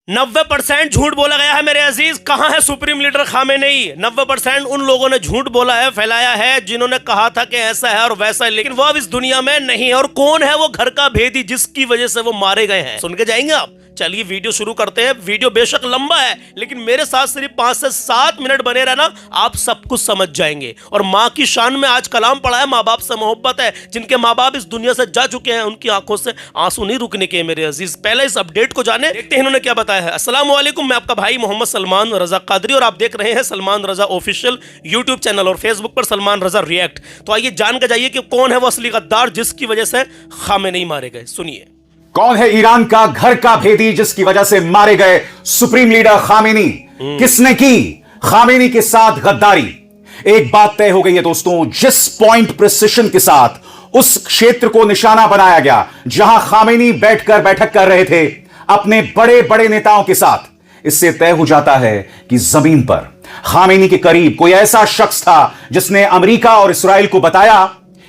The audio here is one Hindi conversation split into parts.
90% झूठ बोला गया है मेरे अजीज। कहां है सुप्रीम लीडर खामेनेई? 90% उन लोगों ने झूठ बोला है, फैलाया है, जिन्होंने कहा था कि ऐसा है और वैसा है, लेकिन वो अब इस दुनिया में नहीं है। और कौन है वो घर का भेदी जिसकी वजह से वो मारे गए हैं? सुन के जाएंगे आप। चलिए वीडियो शुरू करते हैं। वीडियो बेशक लंबा है, लेकिन मेरे साथ सिर्फ 5 से 7 मिनट बने रहना, आप सब कुछ समझ जाएंगे। और माँ की शान में आज कलाम पढ़ा है, माँ बाप से मोहब्बत है। जिनके माँ बाप इस दुनिया से जा चुके हैं, उनकी आंखों से आंसू नहीं रुकने के मेरे अजीज। पहले इस अपडेट को जाने, देखते हैं इन्होंने क्या बताया है। अस्सलाम वालेकुम, मैं आपका भाई मोहम्मद सलमान रजा कादरी और आप देख रहे हैं सलमान रजा ऑफिशियल यूट्यूब चैनल और फेसबुक पर सलमान रजा रिएक्ट। तो आइए जान के जाइए कि कौन है वो असली गद्दार जिसकी वजह से खामेनेई मारे गए। सुनिए। कौन है ईरान का घर का भेदी जिसकी वजह से मारे गए सुप्रीम लीडर खामेनी? किसने की खामेनी के साथ गद्दारी? एक बात तय हो गई है दोस्तों, जिस पॉइंट प्रिसिशन के साथ उस क्षेत्र को निशाना बनाया गया जहां खामेनी बैठकर बैठक कर रहे थे अपने बड़े बड़े नेताओं के साथ, इससे तय हो जाता है कि जमीन पर खामेनी के करीब कोई ऐसा शख्स था जिसने अमेरिका और इस्राएल को बताया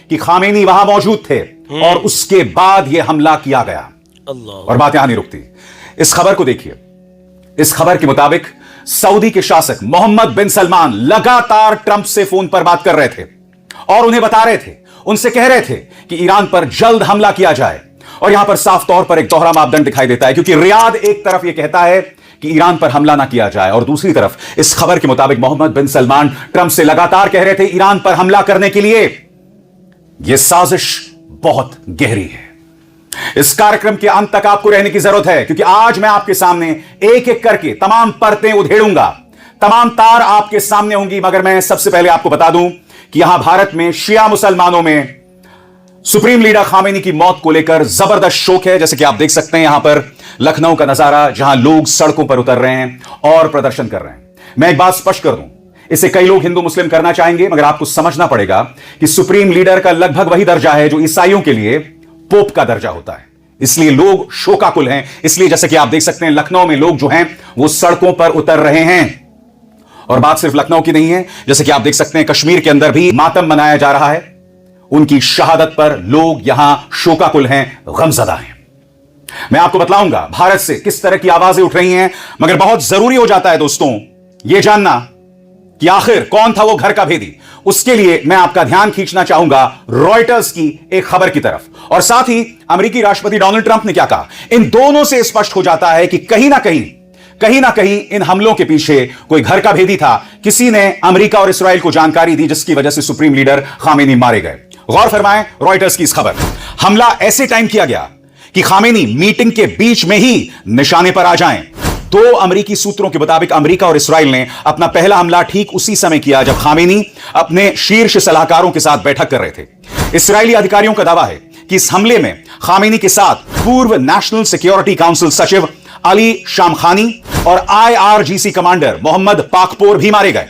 कि खामेनी वहां मौजूद थे और उसके बाद यह हमला किया गया। और बात यहां नहीं रुकती, इस खबर को देखिए। इस खबर के मुताबिक सऊदी के शासक मोहम्मद बिन सलमान लगातार ट्रंप से फोन पर बात कर रहे थे और उन्हें बता रहे थे, उनसे कह रहे थे कि ईरान पर जल्द हमला किया जाए। और यहां पर साफ तौर पर एक दोहरा मापदंड दिखाई देता है, क्योंकि रियाद एक तरफ यह कहता है कि ईरान पर हमला ना किया जाए और दूसरी तरफ इस खबर के मुताबिक मोहम्मद बिन सलमान ट्रंप से लगातार कह रहे थे ईरान पर हमला करने के लिए। यह साजिश बहुत गहरी है। इस कार्यक्रम के अंत तक आपको रहने की जरूरत है, क्योंकि आज मैं आपके सामने एक एक करके तमाम परतें उधेड़ूंगा, तमाम तार आपके सामने होंगी। मगर मैं सबसे पहले आपको बता दूं कि यहां भारत में शिया मुसलमानों में सुप्रीम लीडर खामेनी की मौत को लेकर जबरदस्त शोक है। जैसे कि आप देख सकते हैं यहां पर लखनऊ का नजारा, जहां लोग सड़कों पर उतर रहे हैं और प्रदर्शन कर रहे हैं। मैं एक बात स्पष्ट कर दूं, इसे कई लोग हिंदू मुस्लिम करना चाहेंगे, मगर आपको समझना पड़ेगा कि सुप्रीम लीडर का लगभग वही दर्जा है जो ईसाइयों के लिए पोप का दर्जा होता है। इसलिए लोग शोकाकुल हैं। इसलिए जैसे कि आप देख सकते हैं लखनऊ में लोग जो हैं वो सड़कों पर उतर रहे हैं। और बात सिर्फ लखनऊ की नहीं है, जैसे कि आप देख सकते हैं कश्मीर के अंदर भी मातम मनाया जा रहा है। उनकी शहादत पर लोग यहां शोकाकुल हैं, गमजदा हैं। मैं आपको बतलाऊंगा भारत से किस तरह की आवाजें उठ रही हैं, मगर बहुत जरूरी हो जाता है दोस्तों यह जानना कि आखिर कौन था वो घर का भेदी। उसके लिए मैं आपका ध्यान खींचना चाहूंगा रॉयटर्स की एक खबर की तरफ, और साथ ही अमेरिकी राष्ट्रपति डोनाल्ड ट्रंप ने क्या कहा। इन दोनों से स्पष्ट हो जाता है कि कहीं ना कहीं इन हमलों के पीछे कोई घर का भेदी था। किसी ने अमेरिका और इस्राएल को जानकारी दी जिसकी वजह से सुप्रीम लीडर खामेनी मारे गए। गौर फरमाएं रॉयटर्स की इस खबर। हमला ऐसे टाइम किया गया कि खामेनी मीटिंग के बीच में ही निशाने पर आ जाएं। 2 अमेरिकी सूत्रों के मुताबिक अमेरिका और इस्राएल ने अपना पहला हमला ठीक उसी समय किया जब खामेनी अपने शीर्ष सलाहकारों के साथ बैठक कर रहे थे। इस्राएली अधिकारियों का दावा है कि इस हमले में खामेनी के साथ पूर्व नेशनल सिक्योरिटी काउंसिल सचिव अली शामखानी और IRGC कमांडर मोहम्मद पाकपोर भी मारे गए।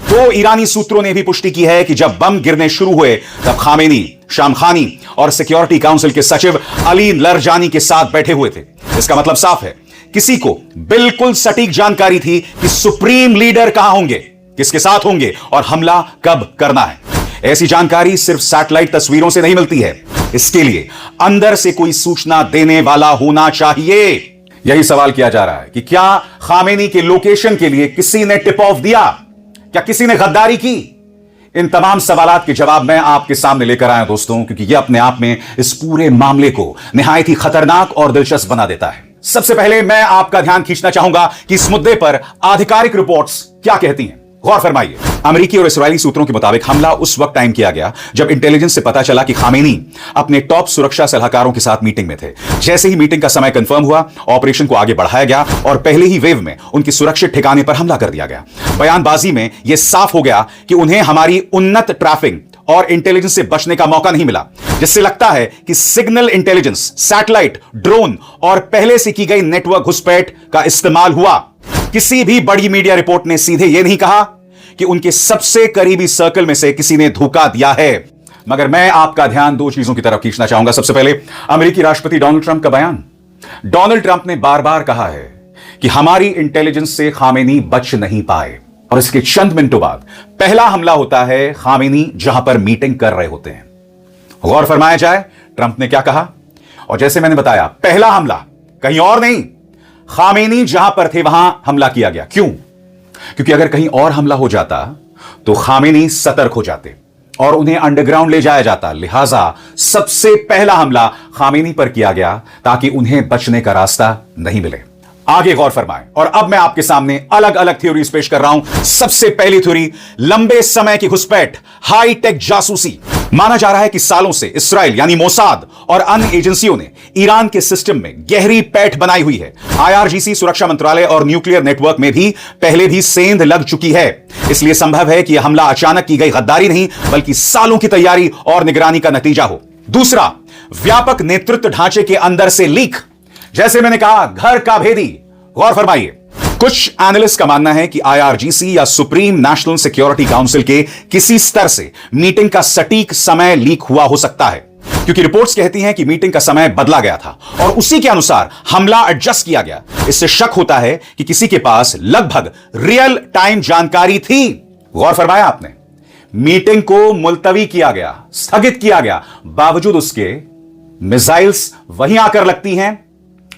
2 ईरानी सूत्रों ने भी पुष्टि की है कि जब बम गिरने शुरू हुए तब खामेनी, शामखानी और सिक्योरिटी काउंसिल के सचिव अली लरजानी के साथ बैठे हुए थे। इसका मतलब साफ है, किसी को बिल्कुल सटीक जानकारी थी कि सुप्रीम लीडर कहां होंगे, किसके साथ होंगे और हमला कब करना है। ऐसी जानकारी सिर्फ सैटेलाइट तस्वीरों से नहीं मिलती है, इसके लिए अंदर से कोई सूचना देने वाला होना चाहिए। यही सवाल किया जा रहा है कि क्या खामेनी के लोकेशन के लिए किसी ने टिप ऑफ दिया, क्या किसी ने गद्दारी की? इन तमाम सवालात के जवाब मैं आपके सामने लेकर आया दोस्तों, क्योंकि यह अपने आप में इस पूरे मामले को निहायत ही खतरनाक और दिलचस्प बना देता है। सबसे पहले मैं आपका ध्यान खींचना चाहूंगा कि इस मुद्दे पर आधिकारिक रिपोर्ट्स क्या कहती हैं। गौर फरमाइए। अमेरिकी और इस्राएली सूत्रों के मुताबिक हमला उस वक्त टाइम किया गया जब इंटेलिजेंस से पता चला कि खामेनी अपने टॉप सुरक्षा सलाहकारों के साथ मीटिंग में थे। जैसे ही मीटिंग का समय कंफर्म हुआ, ऑपरेशन को आगे बढ़ाया गया और पहले ही वेव में उनकी सुरक्षित ठिकाने पर हमला कर दिया गया। बयानबाजी में यह साफ हो गया कि उन्हें हमारी उन्नत ट्रैफिक और इंटेलिजेंस से बचने का मौका नहीं मिला, जिससे लगता है कि सिग्नल इंटेलिजेंस, सैटेलाइट, ड्रोन और पहले से की गई नेटवर्क घुसपैठ का इस्तेमाल हुआ। किसी भी बड़ी मीडिया रिपोर्ट ने सीधे यह नहीं कहा कि उनके सबसे करीबी सर्कल में से किसी ने धोखा दिया है। मगर मैं आपका ध्यान 2 चीजों की तरफ खींचना चाहूंगा। सबसे पहले अमेरिकी राष्ट्रपति डोनाल्ड ट्रंप का बयान। डोनाल्ड ट्रंप ने बार बार कहा है कि हमारी इंटेलिजेंस से खामेनी बच नहीं पाए, और इसके चंद मिनटों बाद पहला हमला होता है खामेनी जहां पर मीटिंग कर रहे होते हैं। गौर फरमाया जाए ट्रंप ने क्या कहा, और जैसे मैंने बताया पहला हमला कहीं और नहीं, खामेनी जहां पर थे वहां हमला किया गया। क्यों? क्योंकि अगर कहीं और हमला हो जाता तो खामेनी सतर्क हो जाते और उन्हें अंडरग्राउंड ले जाया जाता। लिहाजा सबसे पहला हमला खामेनी पर किया गया ताकि उन्हें बचने का रास्ता नहीं मिले। आगे गौर फरमाएं। और अब मैं आपके सामने अलग अलग थ्योरीज पेश कर रहा हूं। सबसे पहली थ्योरी, लंबे समय की घुसपैठ, हाई टेक जासूसी। माना जा रहा है कि सालों से इस्राइल यानी मोसाद और अन्य एजेंसियों ने ईरान के सिस्टम में गहरी पैठ बनाई हुई है। IRGC सुरक्षा मंत्रालय और न्यूक्लियर नेटवर्क में भी पहले भी सेंध लग चुकी है। इसलिए संभव है कि यह हमला अचानक की गई गद्दारी नहीं बल्कि सालों की तैयारी और निगरानी का नतीजा हो। दूसरा, व्यापक नेतृत्व ढांचे के अंदर से लीक। जैसे मैंने कहा, घर का भेदी। गौर फरमाइए, कुछ एनालिस्ट का मानना है कि IRGC या सुप्रीम नेशनल सिक्योरिटी काउंसिल के किसी स्तर से मीटिंग का सटीक समय लीक हुआ हो सकता है, क्योंकि रिपोर्ट्स कहती हैं कि मीटिंग का समय बदला गया था और उसी के अनुसार हमला एडजस्ट किया गया। इससे शक होता है कि किसी के पास लगभग रियल टाइम जानकारी थी। गौर फरमाया आपने, मीटिंग को मुलतवी किया गया, स्थगित किया गया, बावजूद उसके मिसाइल्स वहीं आकर लगती हैं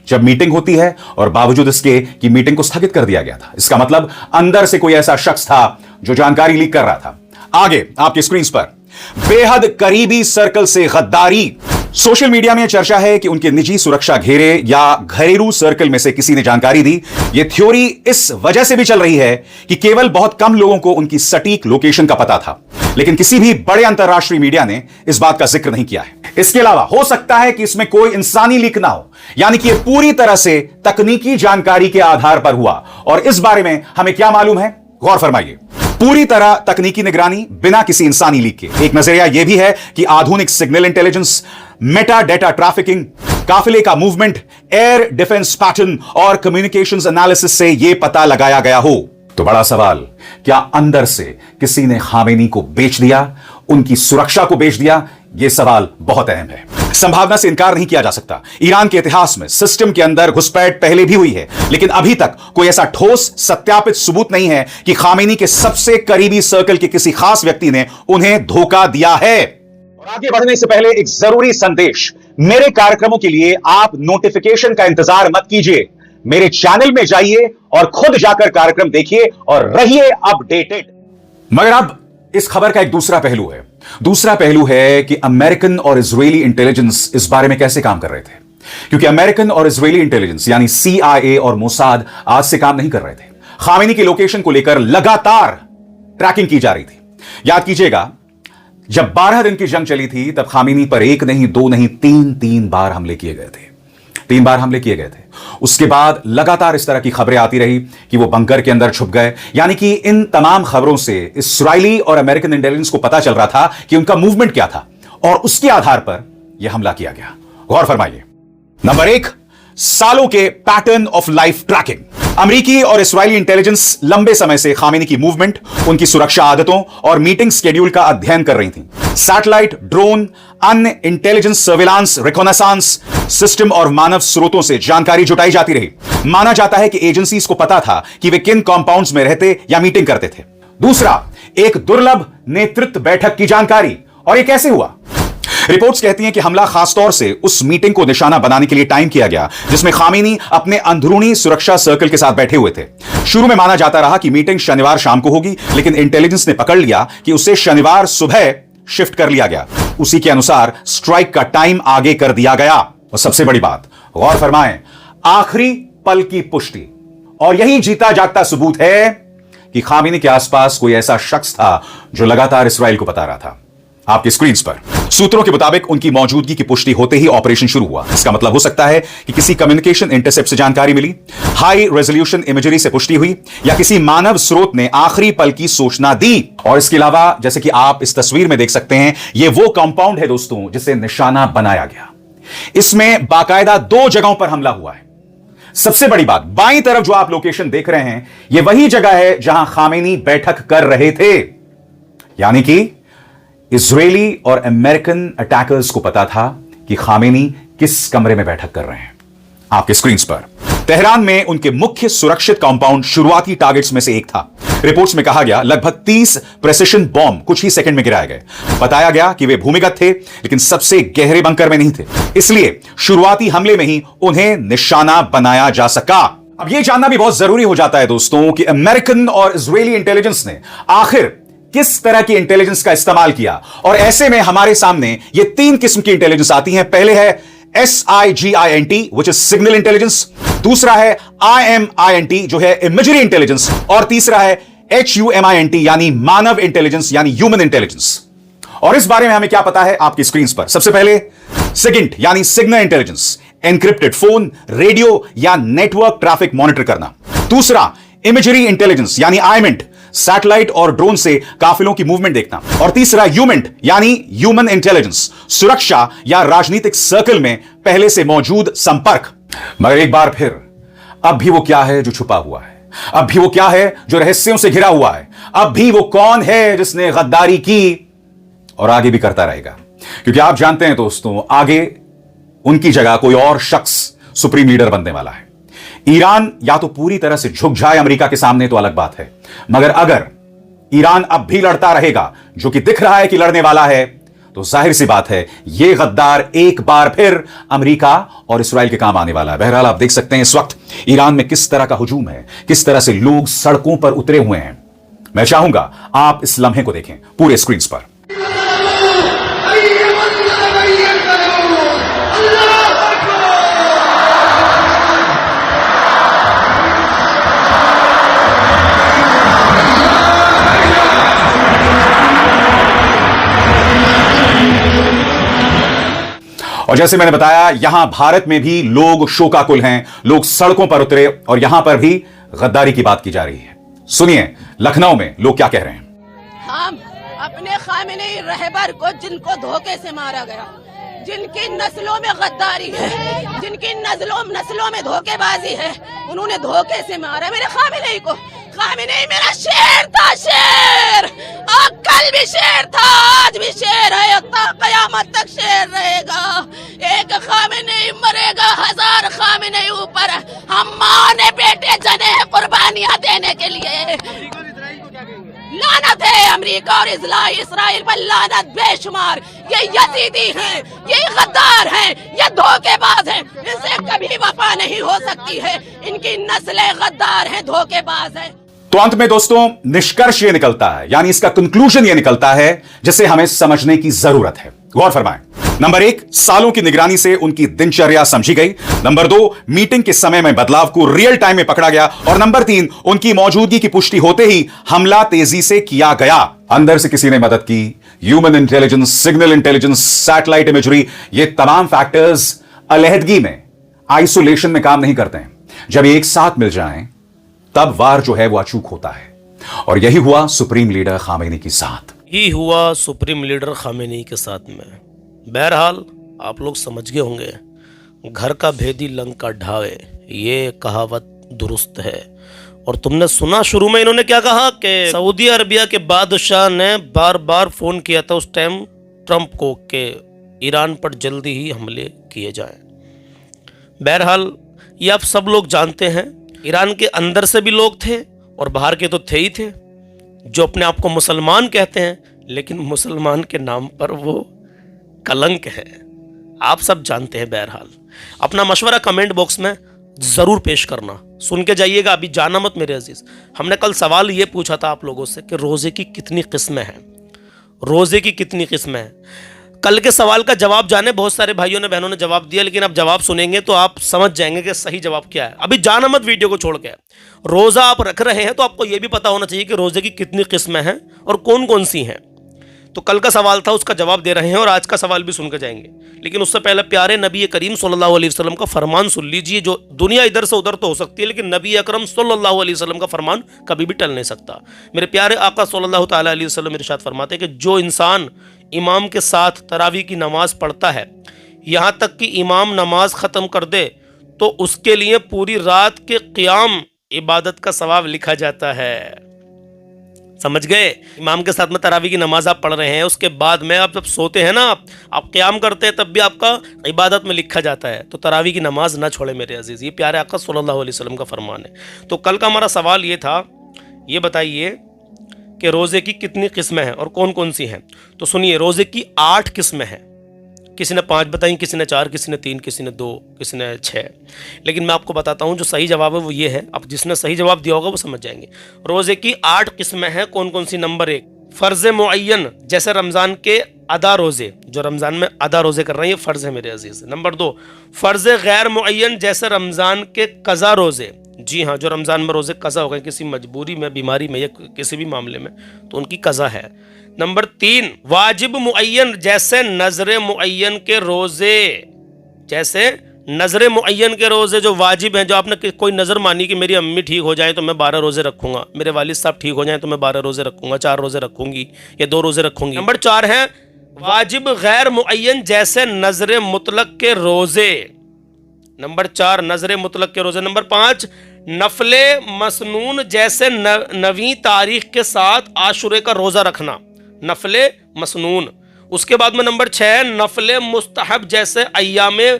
जब मीटिंग होती है और बावजूद इसके कि मीटिंग को स्थगित कर दिया गया था। इसका मतलब अंदर से कोई ऐसा शख्स था जो जानकारी लीक कर रहा था। आगे आपकी स्क्रीन पर, बेहद करीबी सर्कल से गद्दारी। सोशल मीडिया में चर्चा है कि उनके निजी सुरक्षा घेरे या घरेलू सर्कल में से किसी ने जानकारी दी। यह थ्योरी इस वजह से भी चल रही है कि केवल बहुत कम लोगों को उनकी सटीक लोकेशन का पता था, लेकिन किसी भी बड़े अंतरराष्ट्रीय मीडिया ने इस बात का जिक्र नहीं किया है। इसके अलावा हो सकता है कि इसमें कोई इंसानी लीक ना हो, यानी कि यह पूरी तरह से तकनीकी जानकारी के आधार पर हुआ। और इस बारे में हमें क्या मालूम है? गौर फरमाइए, पूरी तरह तकनीकी निगरानी बिना किसी इंसानी लीक के। एक नजरिया यह भी है कि आधुनिक signal intelligence, Meta data trafficking, काफिले का मूवमेंट, एयर डिफेंस पैटर्न और कम्युनिकेशंस एनालिसिस से यह पता लगाया गया हो। तो बड़ा सवाल, क्या अंदर से किसी ने खामेनी को बेच दिया, उनकी सुरक्षा को बेच दिया? यह सवाल बहुत अहम है। संभावना से इनकार नहीं किया जा सकता। ईरान के इतिहास में सिस्टम के अंदर घुसपैठ पहले भी हुई है, लेकिन अभी तक कोई ऐसा ठोस सत्यापित सबूत नहीं है कि खामेनी के सबसे करीबी सर्कल के किसी खास व्यक्ति ने उन्हें धोखा दिया है। और आगे बढ़ने से पहले एक जरूरी संदेश, मेरे कार्यक्रमों के लिए आप नोटिफिकेशन का इंतजार मत कीजिए। मेरे चैनल में जाइए और खुद जाकर कार्यक्रम देखिए और रहिए अपडेटेड। मगर अब इस खबर का एक दूसरा पहलू है। दूसरा पहलू है कि अमेरिकन और इजरायली इंटेलिजेंस इस बारे में कैसे काम कर रहे थे, क्योंकि अमेरिकन और इजरायली इंटेलिजेंस यानी CIA और मोसाद आज से काम नहीं कर रहे थे। खामेनी की लोकेशन को लेकर लगातार ट्रैकिंग की जा रही थी। याद कीजिएगा, जब 12 दिन की जंग चली थी तब खामेनी पर एक नहीं, दो नहीं, तीन बार हमले किए गए थे। 3 बार हमले किए गए थे। उसके बाद लगातार इस तरह की खबरें आती रही कि वो बंकर के अंदर छुप गए। यानी कि इन तमाम खबरों से इस्राएली और अमेरिकन इंटेलिजेंस को पता चल रहा था कि उनका मूवमेंट क्या था और उसके आधार पर यह हमला किया गया। गौर फरमाइए। नंबर 1, सालों के पैटर्न ऑफ लाइफ ट्रैकिंग। अमेरिकी और इस्राएली इंटेलिजेंस लंबे समय से खामेनी की मूवमेंट, उनकी सुरक्षा आदतों और मीटिंग शेड्यूल का अध्ययन कर रही थी। सैटेलाइट, ड्रोन, अन्य इंटेलिजेंस, सर्विलांस, रिकॉनेसांस सिस्टम और मानव स्रोतों से जानकारी जुटाई जाती रही। माना जाता है कि एजेंसीज को पता था कि वे किन कंपाउंड्स में रहते या मीटिंग करते थे। दूसरा, एक दुर्लभ नेतृत्व बैठक की जानकारी। और यह कैसे हुआ? रिपोर्ट्स कहती हैं कि हमला खासतौर से उस मीटिंग को निशाना बनाने के लिए टाइम किया गया जिसमें खामेनी अपने अंदरूनी सुरक्षा सर्कल के साथ बैठे हुए थे। शुरू में माना जाता रहा कि मीटिंग शनिवार शाम को होगी, लेकिन इंटेलिजेंस ने पकड़ लिया कि उसे शनिवार सुबह शिफ्ट कर लिया गया। उसी के अनुसार स्ट्राइक का टाइम आगे कर दिया गया। और सबसे बड़ी बात, गौर फरमाएं, आखिरी पल की पुष्टि। और यही जीता जागता सबूत है कि खामेनी के आसपास कोई ऐसा शख्स था जो लगातार इस्राएल को बता रहा था। आपकी स्क्रीन पर सूत्रों के मुताबिक उनकी मौजूदगी की पुष्टि होते ही ऑपरेशन शुरू हुआ। इसका मतलब हो सकता है कि किसी कम्युनिकेशन इंटरसेप्ट से जानकारी मिली, हाई रेजोल्यूशन इमेजरी से पुष्टि हुई, या किसी मानव स्रोत ने आखिरी पल की सूचना दी। और इसके अलावा, जैसे कि आप इस तस्वीर में देख सकते हैं, यह वो कंपाउंड है दोस्तों जिसे निशाना बनाया गया। इसमें बाकायदा 2 जगहों पर हमला हुआ है। सबसे बड़ी बात, बाईं तरफ जो आप लोकेशन देख रहे हैं, यह वही जगह है जहां खामेनी बैठक कर रहे थे। यानी कि इजरायली और अमेरिकन अटैकर्स को पता था कि खामेनी किस कमरे में बैठक कर रहे हैं। आपके स्क्रीन पर तेहरान में उनके मुख्य सुरक्षित कंपाउंड शुरुआती टारगेट्स में से एक था। रिपोर्ट्स में कहा गया लगभग 30 प्रेसिशन बॉम्ब कुछ ही सेकंड में गिराए गए। बताया गया कि वे भूमिगत थे, लेकिन सबसे गहरे बंकर में नहीं थे, इसलिए शुरुआती हमले में ही उन्हें निशाना बनाया जा सका। अब यह जानना भी बहुत जरूरी हो जाता है दोस्तों कि अमेरिकन और इजरायली इंटेलिजेंस ने आखिर किस तरह की इंटेलिजेंस का इस्तेमाल किया। और ऐसे में हमारे सामने ये 3 किस्म की इंटेलिजेंस आती हैं। पहले है SIGINT which is signal intelligence, दूसरा है IMINT जो है इमेजरी इंटेलिजेंस, और तीसरा है HUMINT यानी मानव इंटेलिजेंस यानी ह्यूमन इंटेलिजेंस। और इस बारे में हमें क्या पता है आपकी स्क्रीन पर। सबसे पहले सिगिंट यानी signal intelligence, encrypted phone, radio या नेटवर्क ट्रैफिक मॉनिटर करना। दूसरा इमेजरी इंटेलिजेंस यानी आईमेंट, सैटेलाइट और ड्रोन से काफिलों की मूवमेंट देखना। और तीसरा ह्यूमेंट यानी ह्यूमन इंटेलिजेंस, सुरक्षा या राजनीतिक सर्कल में पहले से मौजूद संपर्क। मगर एक बार फिर अब भी वो क्या है जो छुपा हुआ है, अब भी वो क्या है जो रहस्यों से घिरा हुआ है, अब भी वो कौन है जिसने गद्दारी की और आगे भी करता रहेगा। क्योंकि आप जानते हैं दोस्तों, आगे उनकी जगह कोई और शख्स सुप्रीम लीडर बनने वाला है। ईरान या तो पूरी तरह से झुक जाए अमेरिका के सामने तो अलग बात है, मगर अगर ईरान अब भी लड़ता रहेगा, जो कि दिख रहा है कि लड़ने वाला है, तो जाहिर सी बात है यह गद्दार एक बार फिर अमेरिका और इस्राएल के काम आने वाला है। बहरहाल आप देख सकते हैं इस वक्त ईरान में किस तरह का हुजूम है, किस तरह से लोग सड़कों पर उतरे हुए हैं। मैं चाहूंगा आप इस लम्हे को देखें पूरे स्क्रीन पर। और जैसे मैंने बताया, यहां भारत में भी लोग शोकाकुल हैं, लोग सड़कों पर उतरे और यहां पर भी गद्दारी की बात की जा रही है। सुनिए लखनऊ में लोग क्या कह रहे हैं। हम अपने खामेनी रहबर को, जिनको धोखे से मारा गया, जिनकी नस्लों में गद्दारी है, जिनकी नस्लों में धोखेबाजी है, उन्होंने धोखे से मारा मेरे खामेनी को। खामेनी मेरा शेर था, शेर। कल भी शेर था, आज भी शेर है, कयामत तक शेर रहेगा। एक खामेनी मरेगा, 1000 खामेनी ऊपर। हम माँ ने बेटे जने हैं कुर्बानियां देने के लिए। लानत है अमेरिका और इस्राइल पर, लानत बेशुमार। ये यजीदी हैं, ये गद्दार हैं, ये धोखेबाज हैं। इनसे कभी वफा नहीं हो सकती है। इनकी नस्लें गद्दार हैं, धोखेबाज हैं। तो अंत में दोस्तों निष्कर्ष यह निकलता है, यानी इसका कंक्लूजन यह निकलता है जिसे हमें समझने की जरूरत है। गौर फरमाएं। नंबर 1, सालों की निगरानी से उनकी दिनचर्या समझी गई। नंबर 2, मीटिंग के समय में बदलाव को रियल टाइम में पकड़ा गया। और नंबर 3, उनकी मौजूदगी की पुष्टि होते ही हमला तेजी से किया गया। अंदर से किसी ने मदद की। Human intelligence, signal intelligence, satellite imagery, ये तमाम फैक्टर्स अलहदगी में, आइसोलेशन में काम नहीं करते हैं। जब एक साथ मिल जाएं तब वार जो है वो अचूक होता है। और यही हुआ सुप्रीम लीडर खामेनी के साथ। ही हुआ सुप्रीम लीडर खामेनी के साथ में। बहरहाल आप लोग समझ गए होंगे, घर का भेदी लंका ढावे, ये कहावत दुरुस्त है। और तुमने सुना शुरू में इन्होंने क्या कहा कि सऊदी अरबिया के बादशाह ने बार बार फोन किया था उस टाइम ट्रंप को कि ईरान पर जल्दी ही हमले किए जाएं। बहरहाल ये आप सब लोग जानते हैं, ईरान के अंदर से भी लोग थे और बाहर के तो थे ही थे, जो अपने आप को मुसलमान कहते हैं, लेकिन मुसलमान के नाम पर वो कलंक है। आप सब जानते हैं। बहरहाल अपना मशवरा कमेंट बॉक्स में जरूर पेश करना, सुन के जाइएगा। अभी जाना मत मेरे अजीज। हमने कल सवाल ये पूछा था आप लोगों से कि रोजे की कितनी किस्में हैं, रोजे की कितनी किस्में हैं। कल के सवाल का जवाब जाने बहुत सारे भाइयों ने, बहनों ने जवाब दिया, लेकिन आप जवाब सुनेंगे तो आप समझ जाएंगे कि सही जवाब क्या है। अभी जाना मत वीडियो को छोड़ के। रोजा आप रख रहे हैं तो आपको यह भी पता होना चाहिए कि रोजे की कितनी किस्में हैं और कौन कौन सी हैं। तो कल का सवाल था, उसका जवाब दे रहे हैं, और आज का सवाल भी सुनकर जाएंगे। लेकिन उससे पहले प्यारे नबी करीम सल्लल्लाहु अलैहि वसल्लम का फरमान सुन लीजिए। जो दुनिया इधर से उधर तो हो सकती है, लेकिन नबी अकरम सल्लल्लाहु अलैहि वसल्लम का फरमान कभी भी टल नहीं सकता। मेरे प्यारे आका सल्लल्लाहु ताला अलैहि वसल्लम इरशाद फरमाते हैं कि जो इंसान इमाम के साथ तरावी की नमाज पढ़ता है, यहाँ तक कि इमाम नमाज ख़त्म कर दे, तो उसके लिए पूरी रात के क़ियाम इबादत का सवाब लिखा जाता है। समझ गए? इमाम के साथ में तरावी की नमाज आप पढ़ रहे हैं, उसके बाद में आप जब सोते हैं ना, आप क़ियाम करते हैं, तब भी आपका इबादत में लिखा जाता है। तो तरावी की नमाज ना छोड़े मेरे अजीज़, ये प्यारे आका सल्लल्लाहु अलैहि वसल्लम का फरमान है। तो कल का हमारा सवाल ये था, ये बताइए कि रोज़े की कितनी किस्में हैं और कौन कौन सी हैं। तो सुनिए, रोज़े की 8 किस्में हैं। किसी ने 5 बताई, किसी ने 4, किसी ने 3, किसी ने 2, किसी ने 6। लेकिन मैं आपको बताता हूँ जो सही जवाब है वो ये है। अब जिसने सही जवाब दिया होगा वो समझ जाएंगे। रोज़े की 8 किस्में हैं। कौन कौन सी? नंबर 1 फ़र्ज़ मुअय्यन, जैसे रमज़ान के अदा रोज़े, जो रमज़ान में अदा रोज़े कर रहे हैं ये फ़र्ज़ है मेरे अजीज़। नंबर 2 फ़र्ज़ गैर मुअय्यन, जैसे रमज़ान के कज़ा रोज़े। जी हाँ, जो रमज़ान में रोज़े कज़ा हो गए किसी मजबूरी में, बीमारी में या किसी भी मामले में, तो उनकी कज़ा है। नंबर 3 वाजिब मुअय्यन, जैसे नज़र मुअय्यन के रोज़े, जैसे नज़र मुअय्यन के रोज़े जो वाजिब हैं, जो आपने कोई नज़र मानी कि मेरी अम्मी ठीक हो जाए तो मैं 12 रोज़े रखूँगा, मेरे वालिद साहब ठीक हो जाएँ तो मैं 12 रोज़े रखूँगा, 4 रोज़े रखूँगी या 2 रोज़े रखूँगी। नंबर 4 है वाजिब गैर मुअय्यन, जैसे नज़र मुतलक के रोज़े। नंबर 4 नज़र मुतलक के रोज़े। नंबर 5 नफले मसनून, जैसे नवी तारीख के साथ आशुरे का रोज़ा रखना, नफले मसनून। उसके बाद में नंबर 6 नफले मुस्तहब, जैसे अय्यामे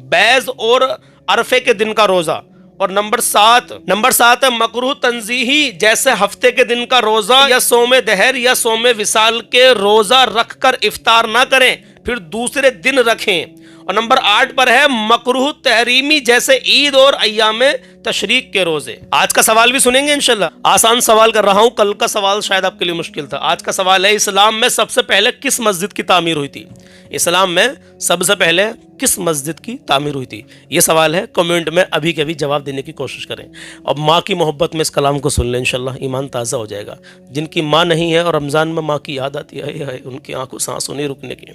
बैज़ और अरफे के दिन का रोज़ा। और नंबर 7 है मकरूह तंजीही, जैसे हफ्ते के दिन का रोज़ा या सोमे दहर या सोमे विसाल के रोज़ा रख कर इफ्तार ना करें, फिर दूसरे दिन रखें। और नंबर 8 पर है मकरूह तहरीमी, जैसे ईद और अय्यामे तशरीक के रोजे। आज का सवाल भी सुनेंगे इंशाल्लाह। आसान सवाल कर रहा हूं, कल का सवाल शायद आपके लिए मुश्किल था। आज का सवाल है इस्लाम में सबसे पहले किस मस्जिद की तामीर हुई थी? इस्लाम में सबसे पहले किस मस्जिद की तामीर हुई थी? ये सवाल है। कमेंट में अभी के अभी जवाब देने की कोशिश करें। अब माँ की मोहब्बत में इस कलाम को सुन लें, इंशाल्लाह ईमान ताज़ा हो जाएगा। जिनकी माँ नहीं है और रमज़ान में माँ की याद आती है, उनकी आंखों सांसों नहीं रुकने की।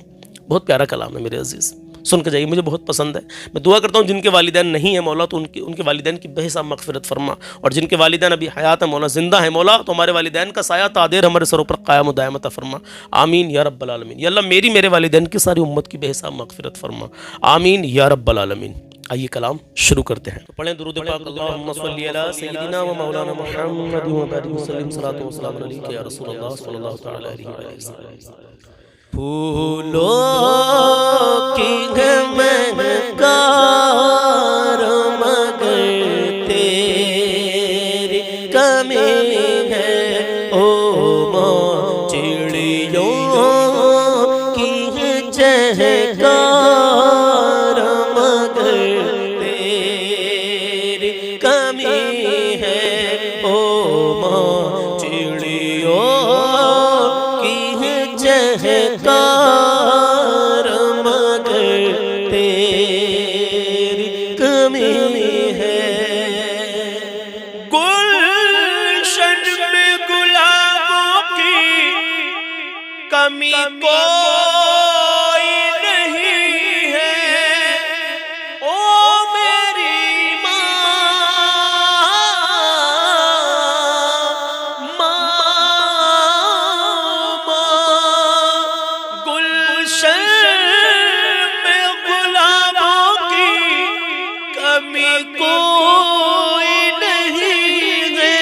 बहुत प्यारा कलाम है मेरे अजीज़, सुन के जाइए, मुझे बहुत पसंद है। मैं दुआ करता हूँ जिनके वालिदैन नहीं है मौला, तो उनके वालिदैन की बेहिसाब मग़फ़िरत फरमा, और जिनके वालिदैन अभी हयात है मौला, ज़िंदा है मौला, तो हमारे वालिदैन का साया तादेर हमारे सरों पर क़ायम दायम अता फरमा। आमीन या रब्बल आलमीन। या अल्लाह मेरे वालिदैन की सारी उम्मत की बेहिसाब मग़फ़िरत फरमा। आमीन या रब्बल आलमीन। आइए कलाम शुरू करते हैं। तो पढ़ें दुरूद पाक, अल्लाहुम्मा सल्ली अला सय्यिदिना व मौलाना मुहम्मद व बारिक वसल्लिम, सलातो व सलाम अलैका या रसूलल्लाह सल्लल्लाहु तआला अलैहि वसल्लम। फूलों की महकार मगर तेरी कमी है, ओ माँ चिड़ियों की चहकार मगर तेरी कमी है, ओ माँ चिड़ियों की चहकार मगर तेरी कमी है। गुलशन में गुलाबों की कमी कोई नहीं है, ओ मेरी गुलशन में गुलाबों की कमी कोई नहीं है,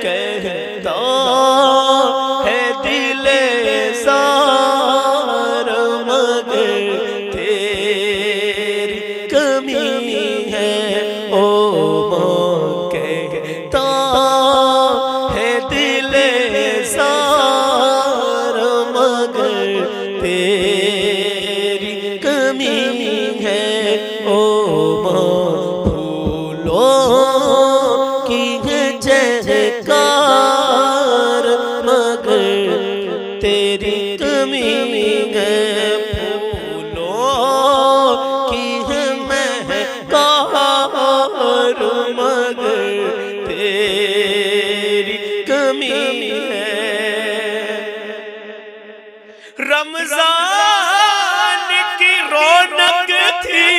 कहता है दिले ज़ार मगर तेरी कमी है, ओ माँ कहता है दिले ज़ार मगर तेरी कमी है, ओ माँ फूलों की चहकार मगर तेरी कमी है, फूलों की महकार मगर तेरी कमी है। रमजान की रौनक थी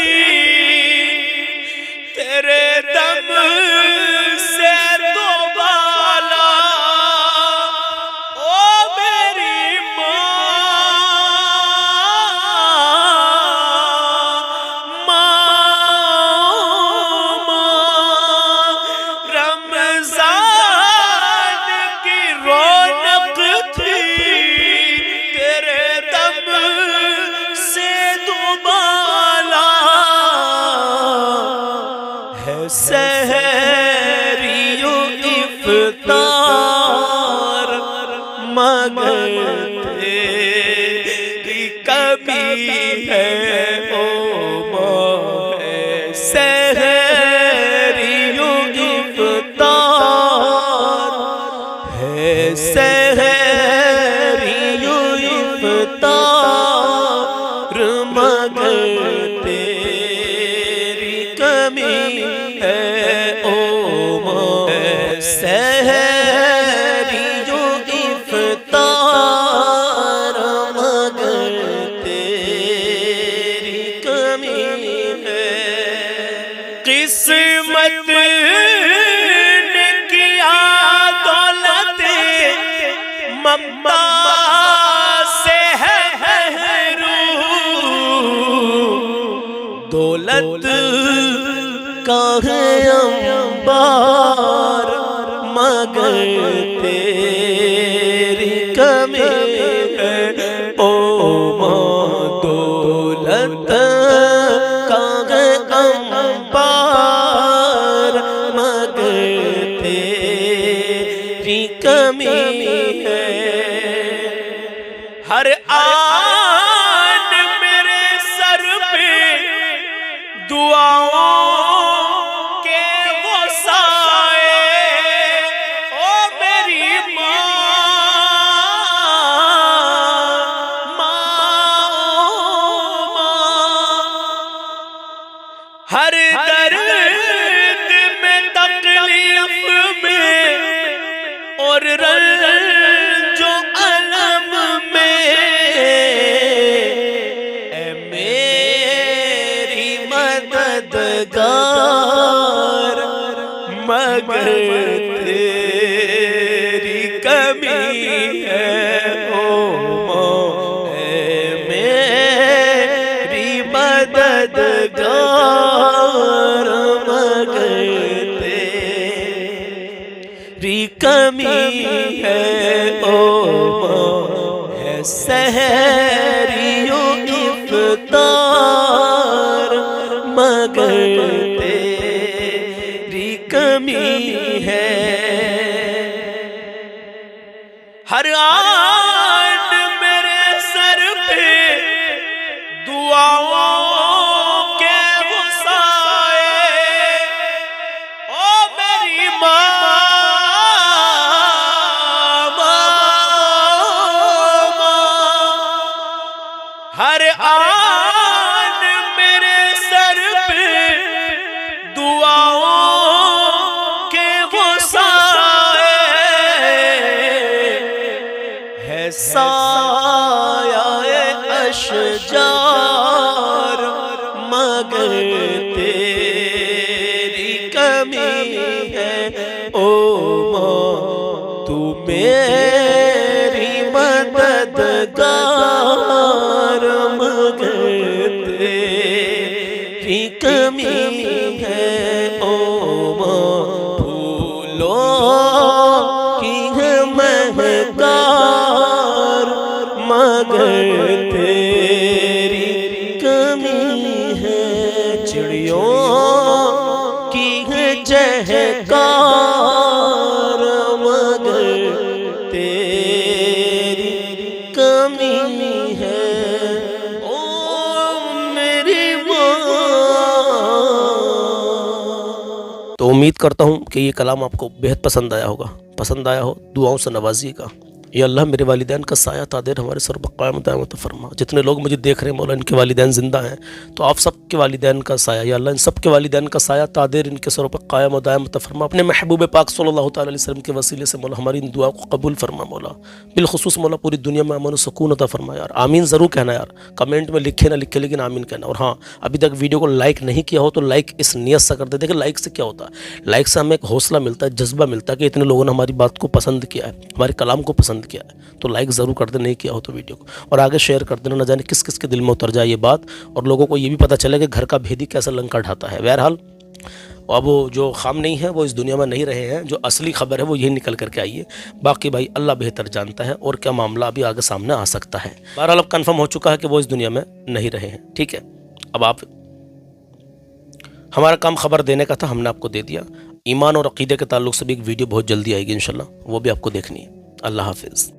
तेरे दम से तो बाला, ओ मेरी रमजान की रौनक थी तेरे दम से दुबाला, है सहरियो इफ्तार मगर तेरी कमी कमी है ओ माहे सहरियों इफ्तार है सहरियों इफ्तार मगर तेरी कमी है ओ माहे सहरियों इफ्तार मगर तेरी कमी है। किस्मत ने किया दौलत मक्ता से है दौलत का है अंबार मगर तेरी कमी है ओ माँ दौलत का है अंबार मगर तेरी कमी है। हर आन मेरे सर पे दुआओं के वो साए ओ मेरी हर दर्द में तकलीफ में और जो अलम में ए मेरी मददगार मगर तेरी कमी है ओ ए मेरी मददगार मगर तेरी कमी है ओ है सहरियों इफ्तार मगर तेरी कमी है। हर आन मेरे सर पे दुआओं के वो साए ओ मेरी हर आन मेरे सर पे दुआओं के वो साए है साया अशजार मगर तेरी कमी है ओ माँ तू मेरी मददगार मगर तेरी कमी है ओ माँ फूलों की है महकार मगर तेरी कमी है चिड़ियों की है चहकार मगर तेरी कमी है ओ मेरी माँ। तो उम्मीद करता हूँ कि ये कलाम आपको बेहद पसंद आया होगा। पसंद आया हो दुआओं से नवाजिएगा। या अल्लाह मेरे वालिदैन का साया तादेर हमारे सर पर क़ायम दायमत फरमा। जितने लोग मुझे देख रहे हैं मौला इनके वालिदैन ज़िंदा हैं तो आप सब के वालिदैन का साया या अल्लाह इन सब के वालिदैन का साया तादेर इनके सरों पर क़ायम दायमत फरमा। अपने महबूब पाक सल्लल्लाहु तआला अलैहि वसल्लम के वसीले से मौला हमारी इन दुआ को कबूल फरमा। मौला बिलखुसूस मौला पूरी दुनिया में अमन सुकून अता फरमा यार। आमीन ज़रूर कहना यार। कमेंट में लिखे ना लिखे लेकिन आमीन कहना। और हाँ, अभी तक वीडियो को लाइक नहीं किया हो तो लाइक इस नियत से कर दे। देखिए लाइक से क्या होता है, लाइक से हमें एक हौसला मिलता है, जज्बा मिलता है कि इतने लोगों ने हमारी बात को पसंद किया है, हमारे कलाम को पसंद किया है। तो लाइक ज़रूर कर दे नहीं किया हो तो वीडियो को, और आगे शेयर कर देना। न जाने किस किस के दिल में उतर जाए ये बात और लोगों को ये भी पता चले कि घर का भेदी कैसा लंका ढाता है। बहरहाल अब वो जो खामनेई है वो इस दुनिया में नहीं रहे हैं, जो असली खबर है वो यही निकल करके आई है। बाकी भाई अल्लाह बेहतर जानता है और क्या मामला अभी आगे सामने आ सकता है। बहरहाल अब कन्फर्म हो चुका है कि वो इस दुनिया में नहीं रहे हैं। ठीक है, अब आप हमारा काम खबर देने का था, हमने आपको दे दिया। ईमान और अकीदे के ताल्लुक से भी एक वीडियो बहुत जल्दी आएगी इंशाल्लाह, वो भी आपको देखनी है। अल्लाह हाफिज़।